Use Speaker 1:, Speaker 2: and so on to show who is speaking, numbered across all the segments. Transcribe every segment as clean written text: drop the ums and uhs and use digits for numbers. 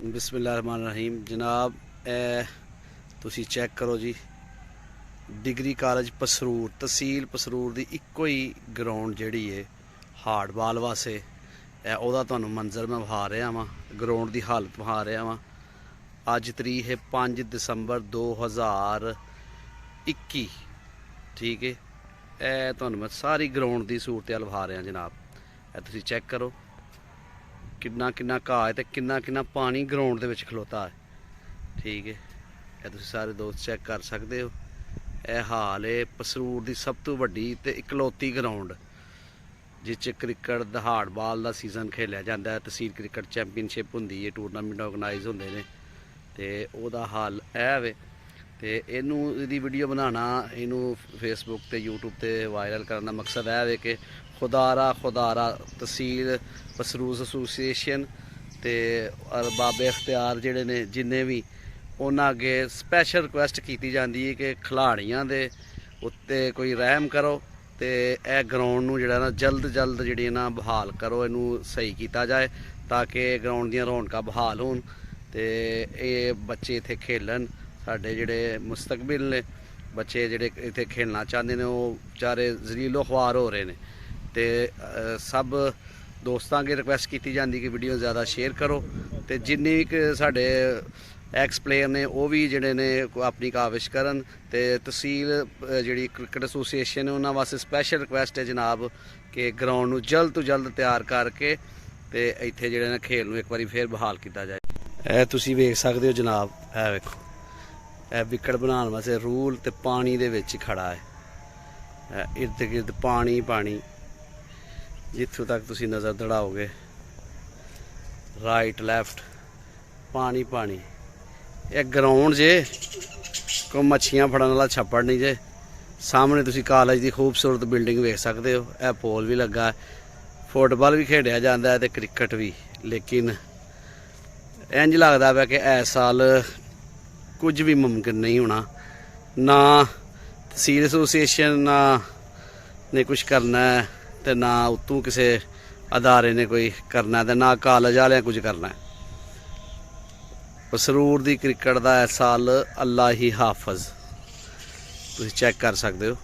Speaker 1: बिस्मिल्लाहिर्रहमानिर्रहीम जनाब तुसी चेक करो जी। डिग्री कॉलेज पसरूर तहसील पसरूर दी इक्को ही ग्राउंड जिहड़ी है हार्ड बाल वास्ते ओहदा तुहानू मंजर मैं विखा रहा वां। ग्राउंड की हालत विखा रहा वां। अज तरीक है 5 दिसंबर 2021। ठीक है, तुहानू मैं सारी ग्राउंड की सूरत हाल विखा रहा जनाब। तुसी चेक करो किन्ना किन्ना घाह है ते किन्ना किन्ना पानी ग्राउंड दे विच खलोता है। ठीक है, तुसी सारे दोस्त चेक कर सकते हो। यह हाल है पसरूर की सब तो वड्डी ते इकलौती ग्राउंड जिस क्रिकेट दा हार्ड बाल का सीजन खेलिया जाता है। तहसील क्रिकेट चैंपीयनशिप होंदी है, टूरनामेंट ऑर्गेनाइज होंदे ने ते ओहदा हाल है वे। तो इहदी वीडियो बनाना इनू फेसबुक ते यूट्यूब ते वायरल करने का मकसद है कि खुदारा तहसील पसरूर एसोसीएशन ते बाबे अख्तियार जिहड़े ने जिन्ने भी उन्हां अगे स्पैशल रिक्वेस्ट की जाती है कि खिलाड़ियां दे उत्ते कोई रहम करो तो यह ग्राउंड नूं जिहड़ा ना जल्द जिहड़ी ना बहाल करो, इनू सही किया जाए ताकि ग्राउंड दी रौनकां बहाल होण ते ये बच्चे इत्थे खेलन। साडे जिहड़े मुस्तकबिल ने बच्चे जिहड़े इत्थे खेलना चाहते हैं वो बेचारे जलीलो ख्वार हो रहे हैं। तो सब दोस्तों अगे रिक्वेस्ट की जाती कि वीडियो ज़्यादा शेयर करो तो जिन्नी भी साढ़े एक्स प्लेयर ने वो भी जिहड़े ने अपनी काविश करन। तो तहसील जिहड़ी क्रिकेट एसोसीएशन है उन्होंने वास्ते स्पैशल रिक्वेस्ट है जनाब कि ग्राउंड नूं जल्द तो जल्द तैयार करके तो इत्थे जिहड़े ने खेल नूं एक बारी फिर बहाल किया जाए। तुसी वेख सकते हो जनाब, वेखो विकेट बनाने वास्ते रूल तो पानी दे विच खड़ा है। इर्द गिर्द पानी पानी जिथों तक तुसी नज़र दौड़ाओगे राइट लैफ्ट पानी पानी। एक ग्राउंड जे कोई मच्छियां फड़न वाला छप्पड़ नहीं जे। सामने तुसी कॉलेज की खूबसूरत बिल्डिंग वेख सकते हो। यह पोल भी लगा है, फुटबॉल भी खेलिया जाता है तो क्रिकेट भी। लेकिन इंज लगता है कि इस साल कुछ भी मुमकिन नहीं होना। ना तहसील एसोसीएशन ने कुछ करना है तो ना उतों किसी अदारे ने कोई करना है, तो ना कॉलेज वाले कुछ करना है। पसरूर दी क्रिकेट का इस साल अल्लाह ही हाफज। तुम चेक कर सकते हो।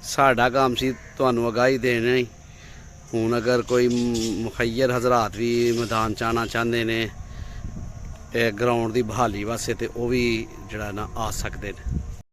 Speaker 1: साडा काम सी तुहानू आगाही देना ही। हुण अगर कोई मुखैयर हजरात भी मैदान च आना चाहते ने ग्राउंड की बहाली वास्ते तो वह भी जड़ा ना आ सकते हैं।